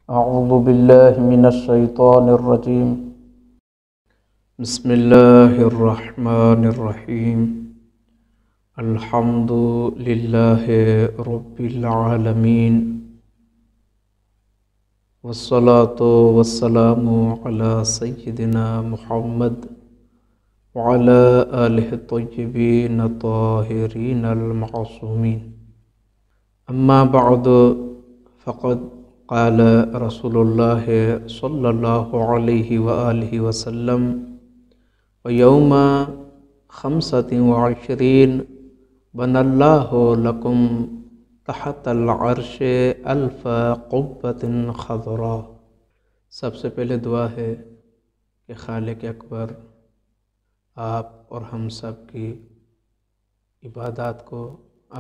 أعوذ بالله من الشيطان الرجيم. بسم الله الرحمن الرحيم. الحمد لله رب العالمين، والصلاة والسلام على سيدنا محمد وعلى آله الطيبين الطاهرين المعصومين. أما بعد، فقد قال رسول الله صلى الله عليه وآله وسلم: ويوم 25 بنى الله لكم تحت العرش 1000 قبة خضراء۔ سب سے پہلے دعا ہے کہ خالق اکبر آپ اور ہم سب کی عبادات کو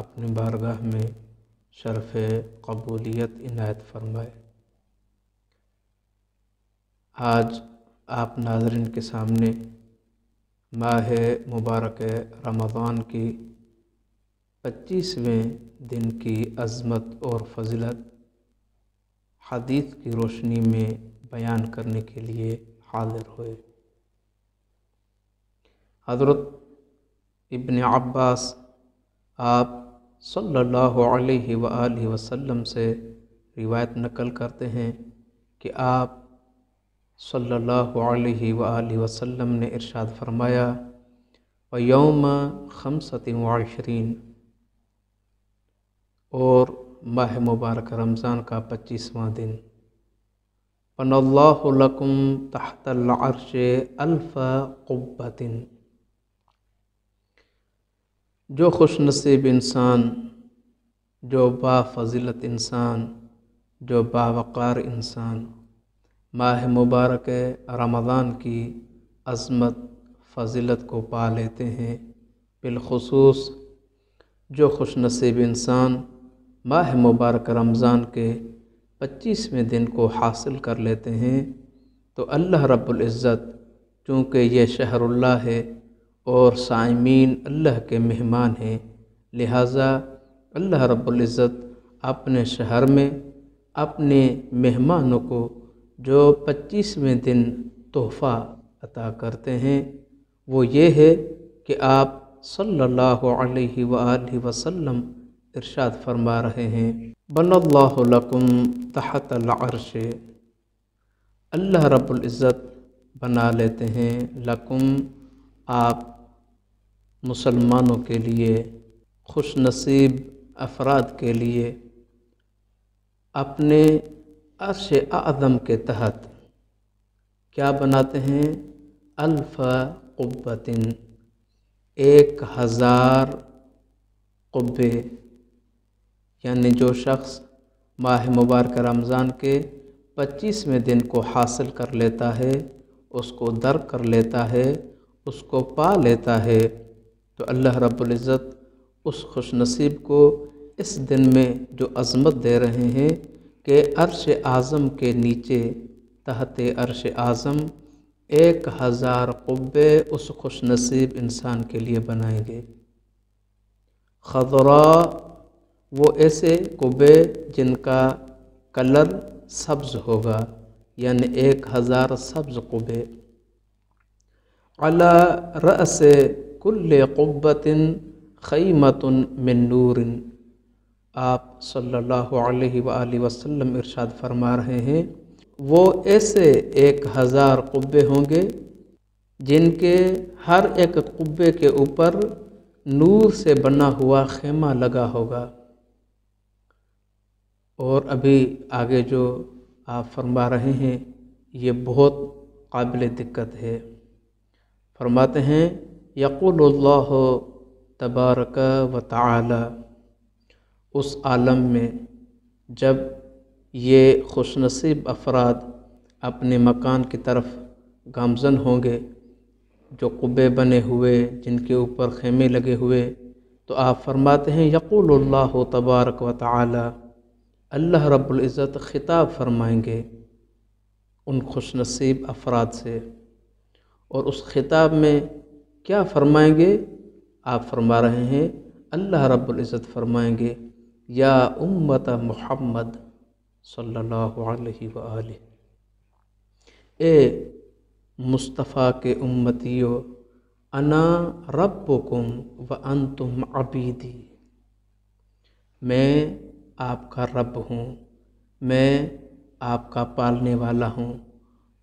اپنی بارگاہ میں شرف قبولیت عنایت فرمائے۔ آج آپ ناظرین کے سامنے ماہ مبارک رمضان کی 25ویں دن کی عظمت اور فضیلت حدیث کی روشنی میں بیان کرنے کے لیے حاضر ہوئے۔ حضرت ابن عباس آپ صلی اللہ علیہ وآلہ وسلم سے روایت نقل کرتے ہیں کہ آپ صلی اللہ علیہ وآلہ وسلم نے ارشاد فرمایا: وَيَوْمَ 25، اور ماہ مبارک رمضان کا 25واں دن، بَنَى اللَّهُ لَكُمْ تَحْتَ الْعَرْشِ 1000 قُبَّةٍ۔ جو خوش نصیب انسان، جو با فضیلت انسان، جو باوقار انسان ماہ مبارک رمضان کی عظمت فضیلت کو پا لیتے ہیں، بالخصوص جو خوش نصیب انسان ماہ مبارک رمضان کے 25ویں دن کو حاصل کر لیتے ہیں، تو اللہ رب العزت چونکہ یہ شہر اللہ ہے اور صائمین اللہ کے مہمان ہیں، لہٰذا اللہ رب العزت اپنے شہر میں اپنے مہمانوں کو جو 25ویں دن تحفہ عطا کرتے ہیں وہ یہ ہے کہ آپ صلی اللہ علیہ وآلہ وسلم ارشاد فرما رہے ہیں: بَنَى اللَّهُ لَكُمْ تحت العرش، اللہ رب العزت بنا لیتے ہیں لکم، آپ مسلمانوں کے لیے، خوش نصیب افراد کے لیے، اپنے عرش اعظم کے تحت کیا بناتے ہیں؟ 1000 قبۃ، 1000 قبے، یعنی جو شخص ماہ مبارک رمضان کے 25ویں دن کو حاصل کر لیتا ہے، اس کو درک کر لیتا ہے، اس کو پا لیتا ہے، تو اللہ رب العزت اس خوش نصیب کو اس دن میں جو عظمت دے رہے ہیں کہ عرش اعظم کے نیچے تحت عرش اعظم 1000 قبے اس خوش نصیب انسان کے لیے بنائیں گے۔ خضراء، وہ ایسے قبے جن کا کلر سبز ہوگا، یعنی 1000 سبز قبے۔ علی رأس کل قبۃ خیمۃ من نور، آپ صلی اللہ علیہ وآلہ وسلم ارشاد فرما رہے ہیں وہ ایسے 1000 قبے ہوں گے جن کے ہر ایک قبے کے اوپر نور سے بنا ہوا خیمہ لگا ہوگا۔ اور ابھی آگے جو آپ فرما رہے ہیں یہ بہت قابل دقت ہے۔ فرماتے ہیں: یقول اللہ تبارک و تعالی، اس عالم میں جب یہ خوش نصیب افراد اپنے مکان کی طرف گامزن ہوں گے، جو قبے بنے ہوئے جن کے اوپر خیمے لگے ہوئے، تو آپ فرماتے ہیں: یقول اللہ تبارک و تعالی، اللہ رب العزت خطاب فرمائیں گے ان خوش نصیب افراد سے، اور اس خطاب میں کیا فرمائیں گے؟ آپ فرما رہے ہیں اللہ رب العزت فرمائیں گے: یا امت محمد، صلی اللہ علیہ وآلہ۔ اے مصطفیٰ کے امتیو، انا ربکم وانتم عبیدی، میں آپ کا رب ہوں، میں آپ کا پالنے والا ہوں،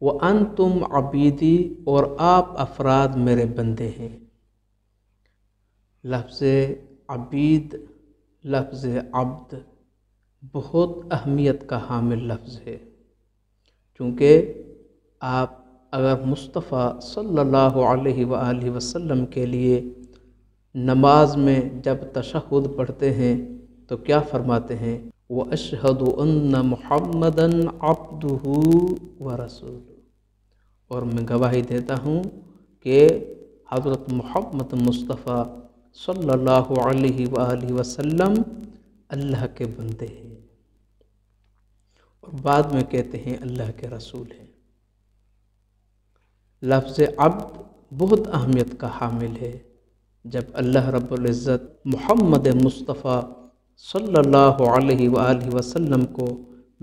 وانتم عبیدی، اور آپ افراد میرے بندے ہیں۔ لفظ عبید، لفظ عبد بہت اہمیت کا حامل لفظ ہے، چونکہ آپ اگر مصطفیٰ صلی اللہ علیہ وآلہ وسلم کے لیے نماز میں جب تشہد پڑھتے ہیں تو کیا فرماتے ہیں؟ وَأَشْهَدُ أَنَّ مُحَمَّدًا عَبْدُهُ وَرَسُولُهُ، اور میں گواہی دیتا ہوں کہ حضرت محمد مصطفیٰ صلی اللہ علیہ وآلہ وسلم اللہ کے بندے ہیں، اور بعد میں کہتے ہیں اللہ کے رسول ہیں۔ لفظ عبد بہت اہمیت کا حامل ہے۔ جب اللہ رب العزت محمد مصطفیٰ صلی اللہ علیہ وآلہ وسلم کو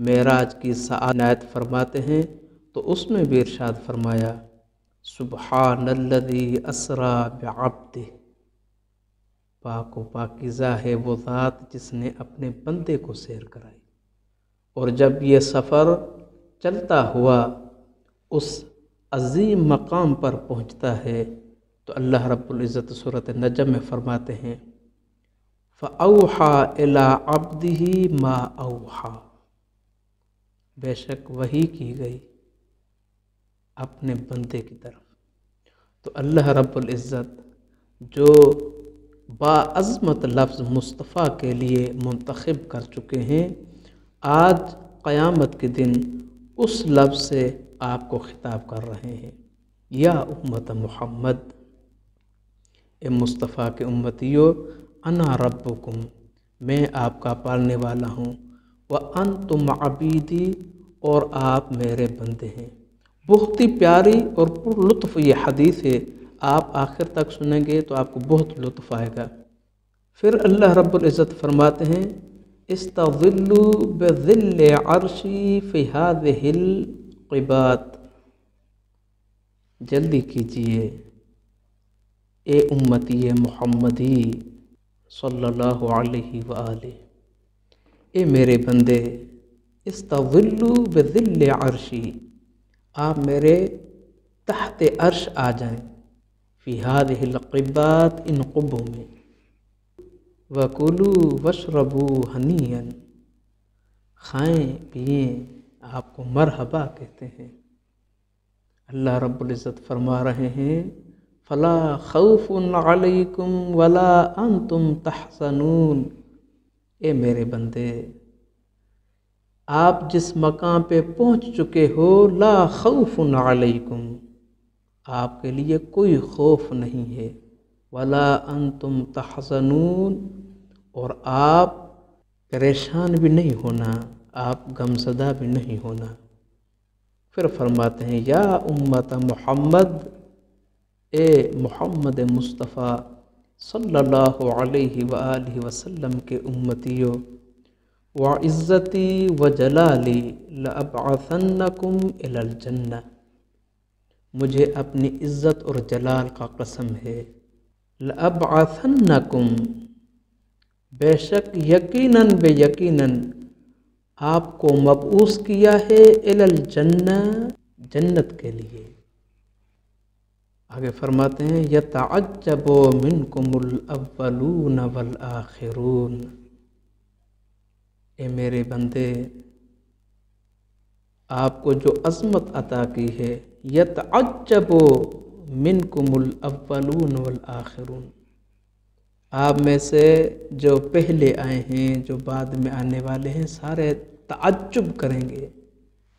معراج کی سعادت عنایت فرماتے ہیں تو اس میں بھی ارشاد فرمایا سبحان الذی اسری بعبدہ، پاک و پاکیزہ ہے وہ ذات جس نے اپنے بندے کو سیر کرائی۔ اور جب یہ سفر چلتا ہوا اس عظیم مقام پر پہنچتا ہے تو اللہ رب العزت سورۃ نجم میں فرماتے ہیں فَأَوْحَى إِلَىٰ عَبْدِهِ مَا أَوْحَى، بے شک وحی کی گئی اپنے بندے کی طرف۔ تو اللہ رب العزت جو باعظمت لفظ مصطفیٰ کے لیے منتخب کر چکے ہیں، آج قیامت کے دن اس لفظ سے آپ کو خطاب کر رہے ہیں، یا امت محمد، اے مصطفیٰ کے امتیو، انا ربکم، میں آپ کا پالنے والا ہوں، وانتم عبیدی، اور آپ میرے بندے ہیں۔ بہت ہی پیاری اور پر لطف یہ حدیث ہے، آپ آخر تک سنیں گے تو آپ کو بہت لطف آئے گا۔ پھر اللہ رب العزت فرماتے ہیں استظلوا بظل عرشی فی ہذہ القبات، جلدی کیجئے اے امتی محمدی صلی اللہ علیہ وآلہ، اے میرے بندے، استظلوا بظل عرشی، آپ میرے تحت عرش آ جائیں، فی ہذہ القبات، ان قبوں میں، وَكُلُوا وَاشْرَبُوا ہَنِيًّا، کھائیں پئیں، آپ کو مرحبا کہتے ہیں۔ اللہ رب العزت فرما رہے ہیں فَلَا خَوْفٌ عَلَيْكُمْ وَلَا أَنْتُمْ تَحْزَنُونَ، اے میرے بندے، آپ جس مقام پہ پہنچ چکے ہو، لا خوف علیکم، آپ کے لیے کوئی خوف نہیں ہے، ولا انتم تحزنون، اور آپ پریشان بھی نہیں ہونا، آپ غمزدہ بھی نہیں ہونا۔ پھر فرماتے ہیں یا امت محمد، اے محمد مصطفیٰ صلی اللہ علیہ وآلہ وسلم کے امتیو، وعزتی وجلالی لأبعثنکم الی الجنہ، مجھے اپنی عزت اور جلال کا قسم ہے، لأبعثنکم، بے شک یقیناً بے یقیناً آپ کو مبعوث کیا ہے الی الجنہ، جنت کے لیے۔ آگے فرماتے ہیں یتعجب منکم الاولون والآخرون، اے میرے بندے، آپ کو جو عظمت عطا کی ہے، یتعجب منکم الاولون والآخرون، آپ میں سے جو پہلے آئے ہیں، جو بعد میں آنے والے ہیں، سارے تعجب کریں گے،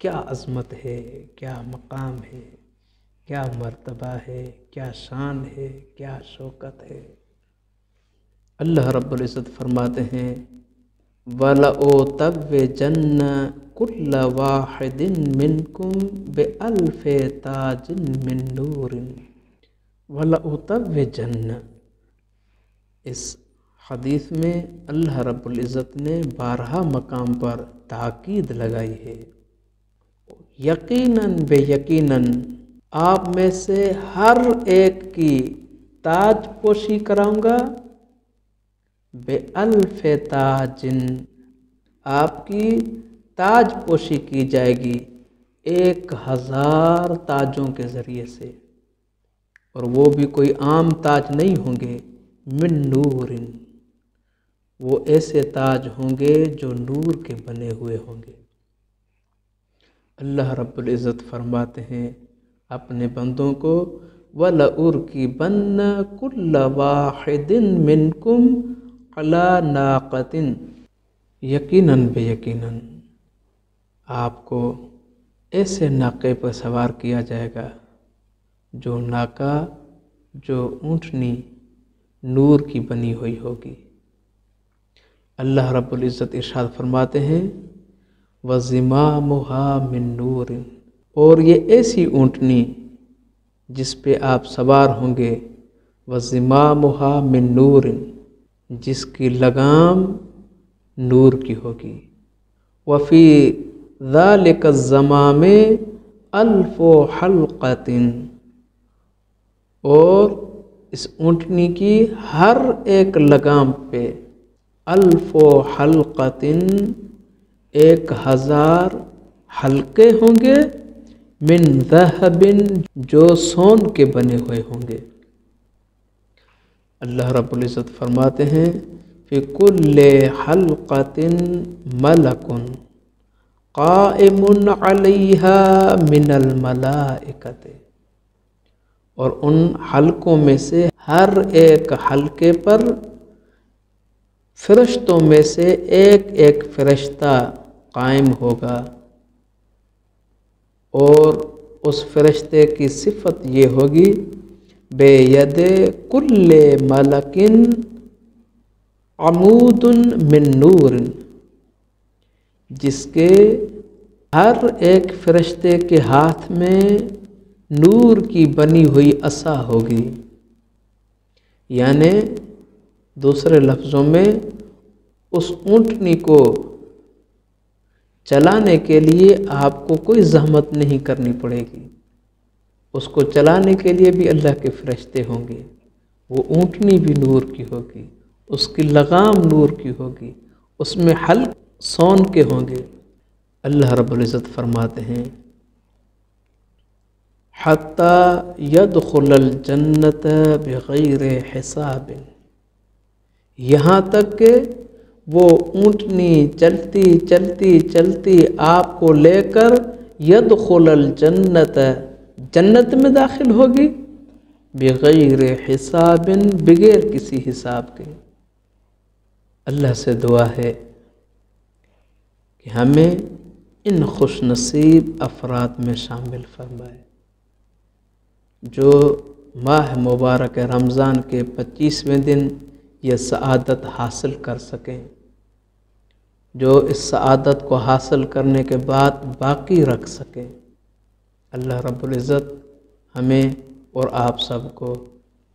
کیا عظمت ہے، کیا مقام ہے، کیا مرتبہ ہے، کیا شان ہے، کیا شوکت ہے۔ اللہ رب العزت فرماتے ہیں وَلَأُوتَوِّجَنَّ كُلَّ وَاحِدٍ مِّنْكُمْ بِأَلْفِ تَاجٍ مِّن نُورٍ، وَلَأُوتَوِّجَنَّ، اس حدیث میں اللہ رب العزت نے 12 مقام پر تاکید لگائی ہے، یقیناً بے یقیناً آپ میں سے ہر ایک کی تاج پوشی کراؤں گا، بِأَلْفِ تاجٍ، آپ کی تاج پوشی کی جائے گی 1000 تاجوں کے ذریعے سے، اور وہ بھی کوئی عام تاج نہیں ہوں گے، من نور، وہ ایسے تاج ہوں گے جو نور کے بنے ہوئے ہوں گے۔ اللہ رب العزت فرماتے ہیں اپنے بندوں کو، وَلَأُرْكِبَنَّ كُلَّ وَاحِدٍ مِّنْكُمْ عَلَى نَاقَةٍ، یقیناً بے یقیناً آپ کو ایسے ناقے پر سوار کیا جائے گا، جو ناقہ، جو اونٹنی نور کی بنی ہوئی ہوگی۔ اللہ رب العزت ارشاد فرماتے ہیں، وَزِمَامُهَا مِن نُّورٍ، اور یہ ایسی اونٹنی جس پہ آپ سوار ہوں گے، وَزِمَامُهَا مِن نُّورٍ، جس کی لگام نور کی ہوگی، وَفِي ذَلِكَ الزَّمَامِ أَلْفُ حَلْقَةٍ، اور اس اونٹنی کی ہر ایک لگام پہ أَلْفُ حَلْقَةٍ 1000 حلقے ہوں گے، من ذہب، جو سون کے بنے ہوئے ہوں گے۔ اللہ رب العزت فرماتے ہیں، فی کل حلقۃ ملک قائم علیہا من الملائکۃ، اور ان حلقوں میں سے ہر ایک حلقے پر فرشتوں میں سے ایک ایک فرشتہ قائم ہوگا، اور اس فرشتے کی صفت یہ ہوگی، بے ید کل ملک عمود من نور، جس کے ہر ایک فرشتے کے ہاتھ میں نور کی بنی ہوئی عصا ہوگی، یعنی دوسرے لفظوں میں اس اونٹنی کو چلانے کے لیے آپ کو کوئی زحمت نہیں کرنی پڑے گی، اس کو چلانے کے لیے بھی اللہ کے فرشتے ہوں گے، وہ اونٹنی بھی نور کی ہوگی، اس کی لگام نور کی ہوگی، اس میں حلق سون کے ہوں گے۔ اللہ رب العزت فرماتے ہیں، حتی یدخل الجنت بغیر حساب، یہاں تک کہ وہ اونٹنی چلتی چلتی چلتی آپ کو لے کر یدخل الجنت، جنت میں داخل ہوگی، بغیر حساب، بغیر کسی حساب کے۔ اللہ سے دعا ہے کہ ہمیں ان خوش نصیب افراد میں شامل فرمائے جو ماہ مبارک رمضان کے 25ویں دن یہ سعادت حاصل کر سکیں، جو اس سعادت کو حاصل کرنے کے بعد باقی رکھ سکیں۔ اللہ رب العزت ہمیں اور آپ سب کو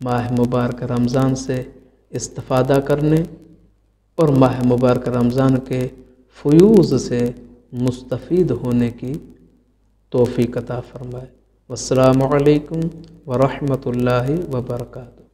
ماہ مبارک رمضان سے استفادہ کرنے اور ماہ مبارک رمضان کے فیوض سے مستفید ہونے کی توفیق عطا فرمائے۔ والسلام علیکم ورحمۃ اللہ وبرکاتہ۔